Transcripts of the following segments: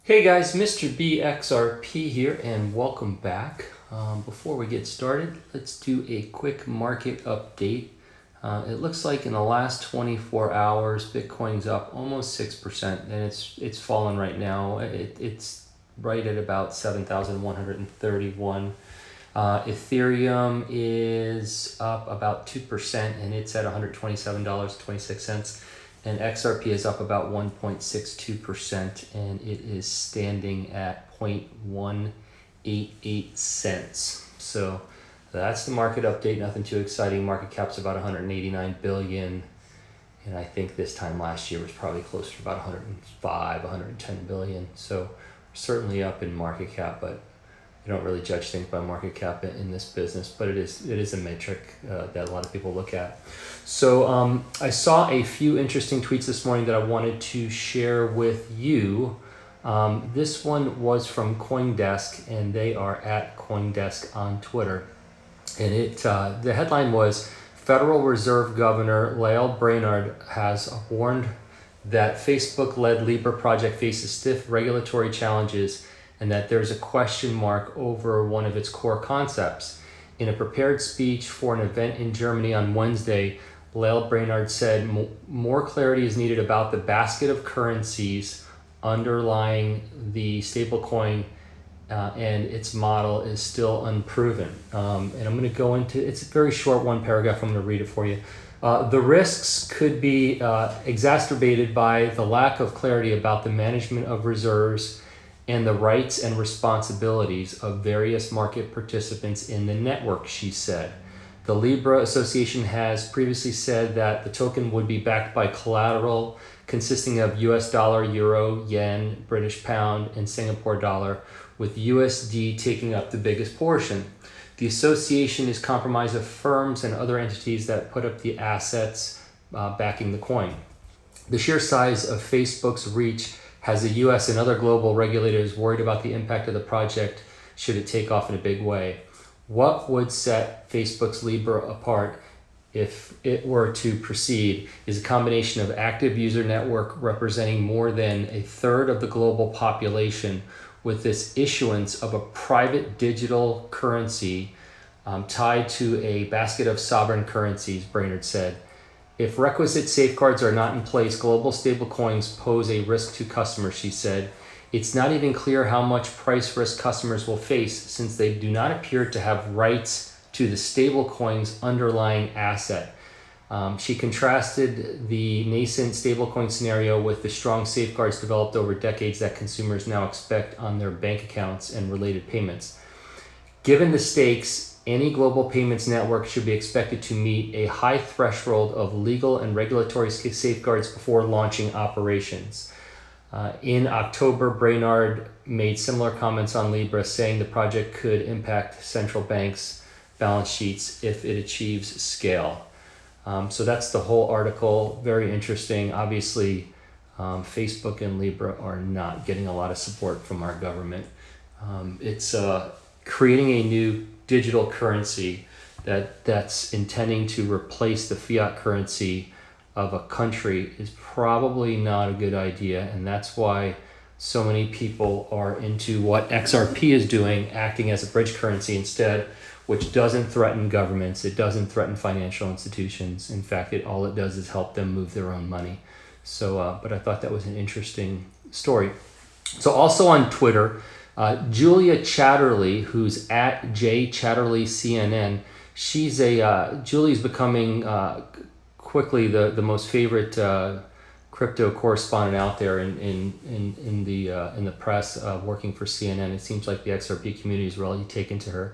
Hey guys, Mr. B XRP here and welcome back. Before we get started, let's do a quick market update. It looks like in the last 24 hours, Bitcoin's up almost 6% and it's fallen right now. It's right at about 7,131. Ethereum is up about 2% and it's at $127.26. And XRP is up about 1.62% and it is standing at 0.188 cents. So that's the market update, nothing too exciting. Market cap's about 189 billion. And I think this time last year was probably closer to about 105, 110 billion. So we're certainly up in market cap, but you don't really judge things by market cap in this business, but it is a metric that a lot of people look at. So I saw a few interesting tweets this morning that I wanted to share with you. This one was from CoinDesk, and they are at CoinDesk on Twitter. And the headline was, Federal Reserve Governor Lael Brainard has warned that Facebook-led Libra project faces stiff regulatory challenges and that there's a question mark over one of its core concepts. In a prepared speech for an event in Germany on Wednesday, Lael Brainard said more clarity is needed about the basket of currencies underlying the stablecoin and its model is still unproven. And I'm going to go into, it's a very short one paragraph, I'm going to read it for you. The risks could be exacerbated by the lack of clarity about the management of reserves and the rights and responsibilities of various market participants in the network, she said. The Libra Association has previously said that the token would be backed by collateral consisting of US dollar, euro, yen, British pound, and Singapore dollar, with USD taking up the biggest portion. The association is comprised of firms and other entities that put up the assets backing the coin. The sheer size of Facebook's reach has the US and other global regulators worried about the impact of the project should it take off in a big way. What would set Facebook's Libra apart if it were to proceed is a combination of active user network representing more than a third of the global population with this issuance of a private digital currency tied to a basket of sovereign currencies, Brainard said. If requisite safeguards are not in place, global stablecoins pose a risk to customers, she said. It's not even clear how much price risk customers will face since they do not appear to have rights to the stablecoin's underlying asset. She contrasted the nascent stablecoin scenario with the strong safeguards developed over decades that consumers now expect on their bank accounts and related payments. Given the stakes, any global payments network should be expected to meet a high threshold of legal and regulatory safeguards before launching operations. In October, Brainard made similar comments on Libra, saying the project could impact central banks' balance sheets if it achieves scale. So that's the whole article. Very interesting. Obviously, Facebook and Libra are not getting a lot of support from our government. It's creating a new digital currency that's intending to replace the fiat currency of a country is probably not a good idea, and that's why so many people are into what XRP is doing, acting as a bridge currency instead, which doesn't threaten governments, it doesn't threaten financial institutions. In fact, all it does is help them move their own money. So, but I thought that was an interesting story. So also on Twitter, Julia Chatterley, who's at JChatterleyCNN, Julie's becoming quickly the most favorite crypto correspondent out there in the press, working for CNN. It seems like the XRP community is really taken to her.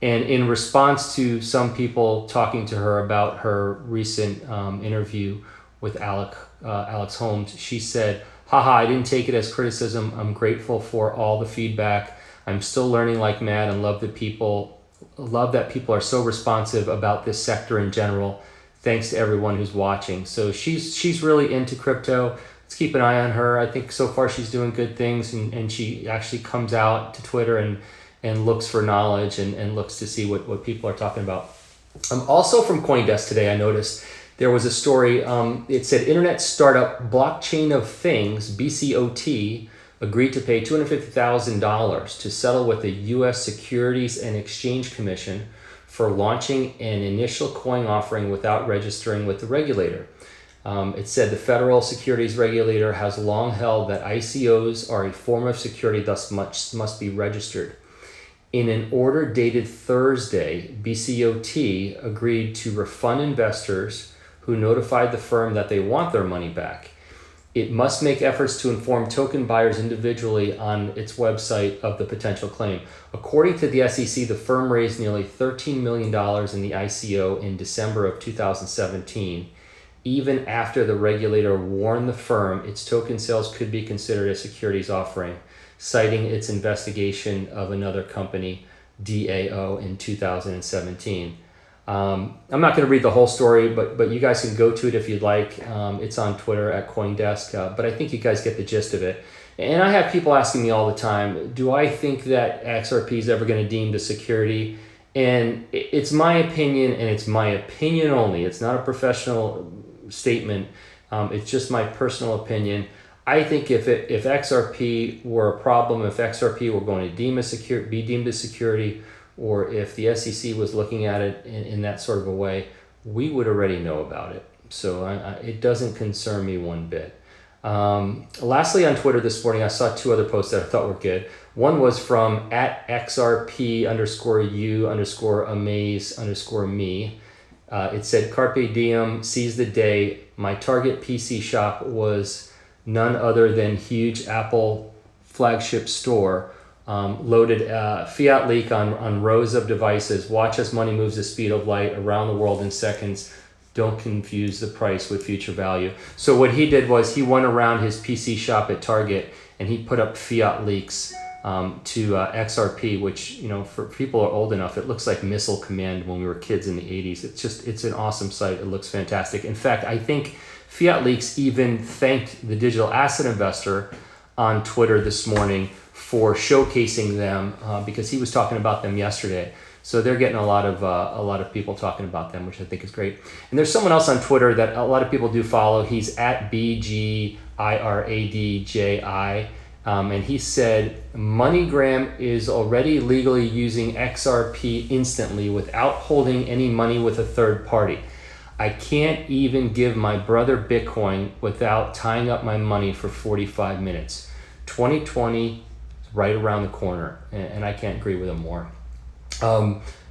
And in response to some people talking to her about her recent interview with Alex Holmes, she said, "Haha, I didn't take it as criticism. I'm grateful for all the feedback. I'm still learning like mad and love that people are so responsive about this sector in general. Thanks to everyone who's watching." So she's really into crypto. Let's keep an eye on her. I think so far she's doing good things, and she actually comes out to Twitter and looks for knowledge and looks to see what people are talking about. Also from CoinDesk today, I noticed there was a story. It said Internet startup Blockchain of Things, BCOT, agreed to pay $250,000 to settle with the U.S. Securities and Exchange Commission for launching an initial coin offering without registering with the regulator. It said the federal securities regulator has long held that ICOs are a form of security, thus must be registered. In an order dated Thursday, BCOT agreed to refund investors who notified the firm that they want their money back. It must make efforts to inform token buyers individually on its website of the potential claim. According to the SEC, the firm raised nearly $13 million in the ICO in December of 2017. Even after the regulator warned the firm its token sales could be considered a securities offering, citing its investigation of another company, DAO, in 2017. I'm not going to read the whole story, but you guys can go to it if you'd like. It's on Twitter at CoinDesk, but I think you guys get the gist of it. And I have people asking me all the time, do I think that XRP is ever going to deem the security? And it's my opinion, and it's my opinion only. It's not a professional statement. It's just my personal opinion. I think if XRP were a problem, if XRP were going to be deemed a security, or if the SEC was looking at it in that sort of a way, we would already know about it. So it doesn't concern me one bit. Lastly, on Twitter this morning, I saw two other posts that I thought were good. One was from @XRP_you_amaze_me. It said, Carpe Diem, seize the day. My target PC shop was none other than huge Apple flagship store. Loaded fiat leak on rows of devices. Watch as money moves the speed of light around the world in seconds. Don't confuse the price with future value. So what he did was he went around his PC shop at Target and he put up fiat leaks to XRP, which, you know, for people who are old enough, it looks like Missile Command when we were kids in the 80s. It's an awesome site. It looks fantastic. In fact, I think Fiat Leaks even thanked the digital asset investor on Twitter this morning for showcasing them because he was talking about them yesterday. So they're getting a lot of people talking about them, which I think is great. And there's someone else on Twitter that a lot of people do follow. He's at BGIRADJI. And he said, MoneyGram is already legally using XRP instantly without holding any money with a third party. I can't even give my brother Bitcoin without tying up my money for 45 minutes. 2020 is right around the corner, and I can't agree with him more.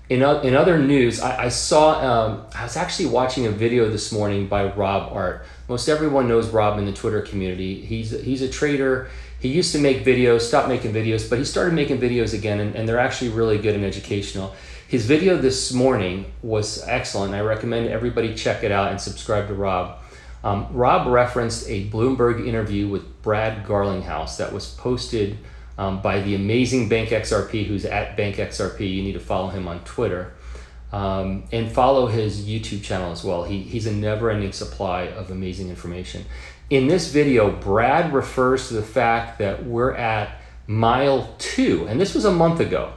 In other news, I saw, I was actually watching a video this morning by Rob Art. Most everyone knows Rob in the Twitter community. He's a trader. He used to make videos, stopped making videos, but he started making videos again, and they're actually really good and educational. His video this morning was excellent. I recommend everybody check it out and subscribe to Rob. Rob referenced a Bloomberg interview with Brad Garlinghouse that was posted by the amazing Bank XRP, who's at Bank XRP. You need to follow him on Twitter and follow his YouTube channel as well. He's a never-ending supply of amazing information. In this video, Brad refers to the fact that we're at mile 2, and this was a month ago.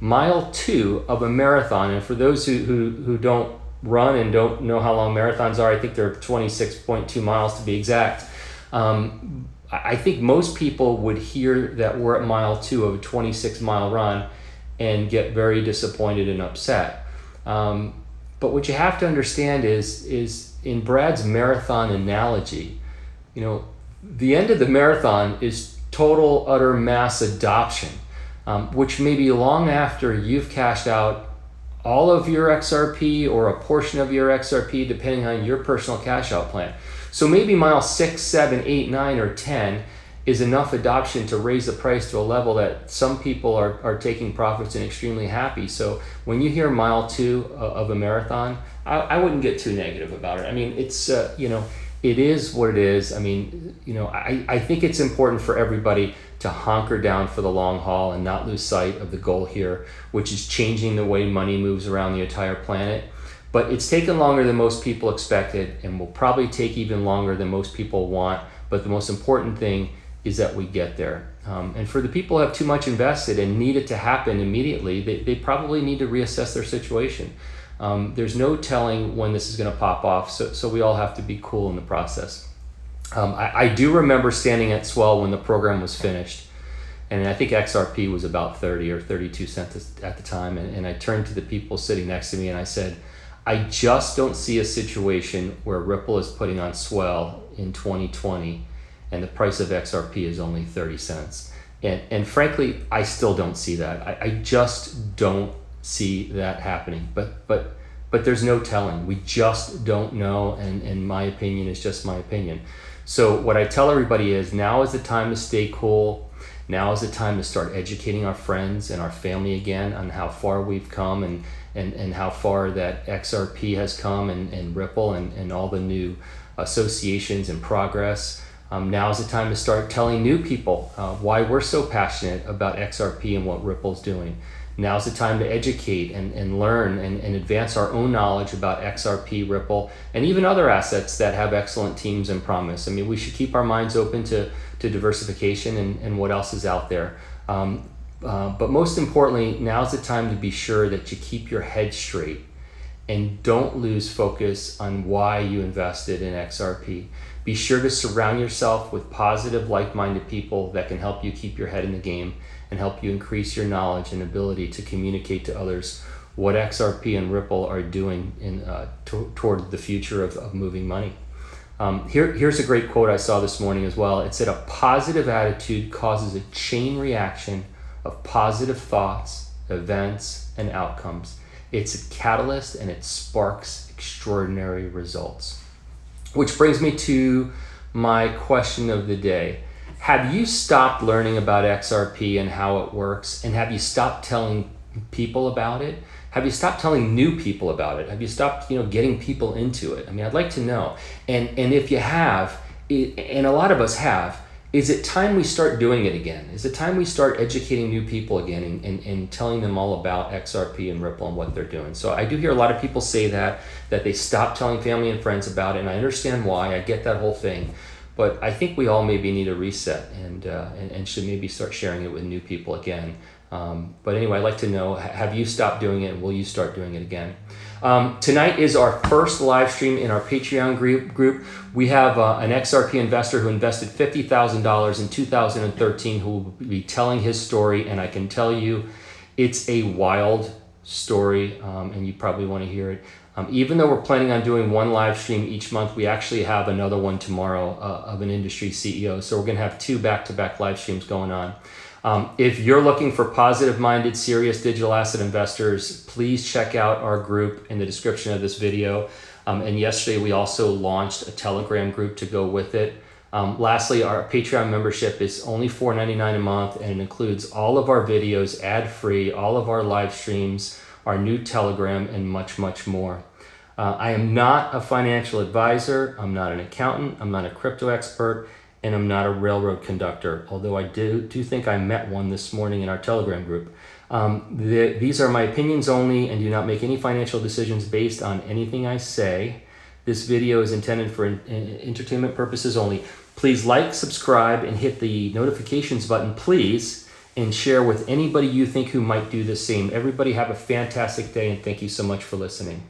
Mile 2 of a marathon, and for those who don't run and don't know how long marathons are, I think they're 26.2 miles to be exact. I think most people would hear that we're at mile 2 of a 26-mile run and get very disappointed and upset. But what you have to understand is in Brad's marathon analogy, you know, the end of the marathon is total, utter mass adoption. Which may be long after you've cashed out all of your XRP or a portion of your XRP, depending on your personal cash out plan. So maybe mile 6, 7, 8, 9, or 10 is enough adoption to raise the price to a level that some people are taking profits and extremely happy. So when you hear mile 2 of a marathon, I wouldn't get too negative about it. I mean, it's, it is what it is. I mean, I think it's important for everybody to hunker down for the long haul and not lose sight of the goal here, which is changing the way money moves around the entire planet. But it's taken longer than most people expected and will probably take even longer than most people want. But the most important thing is that we get there. And for the people who have too much invested and need it to happen immediately, they probably need to reassess their situation. There's no telling when this is going to pop off, so we all have to be cool in the process. I do remember standing at Swell when the program was finished, and I think XRP was about 30 or 32 cents at the time, and I turned to the people sitting next to me and I said, I just don't see a situation where Ripple is putting on Swell in 2020 and the price of XRP is only 30 cents. And frankly, I still don't see that. I just don't see that happening. But there's no telling. We just don't know, and my opinion is just my opinion. So what I tell everybody is, now is the time to stay cool. Now is the time to start educating our friends and our family again on how far we've come and how far that XRP has come and Ripple and all the new associations and progress. Now is the time to start telling new people why we're so passionate about XRP and what Ripple's doing. Now is the time to educate and learn and advance our own knowledge about XRP, Ripple, and even other assets that have excellent teams and promise. I mean, we should keep our minds open to diversification and what else is out there. But most importantly, now's the time to be sure that you keep your head straight and don't lose focus on why you invested in XRP. Be sure to surround yourself with positive, like-minded people that can help you keep your head in the game and help you increase your knowledge and ability to communicate to others what XRP and Ripple are doing toward the future of moving money. Here's a great quote I saw this morning as well. It said, a positive attitude causes a chain reaction of positive thoughts, events, and outcomes. It's a catalyst and it sparks extraordinary results. Which brings me to my question of the day. Have you stopped learning about XRP and how it works? And have you stopped telling people about it? Have you stopped telling new people about it? Have you stopped, getting people into it? I mean, I'd like to know. And if you have, and a lot of us have, is it time we start doing it again? Is it time we start educating new people again and telling them all about XRP and Ripple and what they're doing? So I do hear a lot of people say that they stop telling family and friends about it, and I understand why. I get that whole thing. But I think we all maybe need a reset and should maybe start sharing it with new people again. But anyway, I'd like to know, have you stopped doing it and will you start doing it again? Tonight is our first live stream in our Patreon group. We have an XRP investor who invested $50,000 in 2013 who will be telling his story, and I can tell you it's a wild story, and you probably want to hear it. Even though we're planning on doing one live stream each month, we actually have another one tomorrow of an industry CEO. So we're going to have 2 back-to-back live streams going on. If you're looking for positive-minded, serious digital asset investors, please check out our group in the description of this video. And yesterday, we also launched a Telegram group to go with it. Lastly, our Patreon membership is only $4.99 a month, and it includes all of our videos ad-free, all of our live streams, our new Telegram, and much, much more. I am not a financial advisor. I'm not an accountant. I'm not a crypto expert. And I'm not a railroad conductor, although I do think I met one this morning in our Telegram group. These are my opinions only and do not make any financial decisions based on anything I say. This video is intended for entertainment purposes only. Please like, subscribe, and hit the notifications button, please, and share with anybody you think who might do the same. Everybody have a fantastic day, and thank you so much for listening.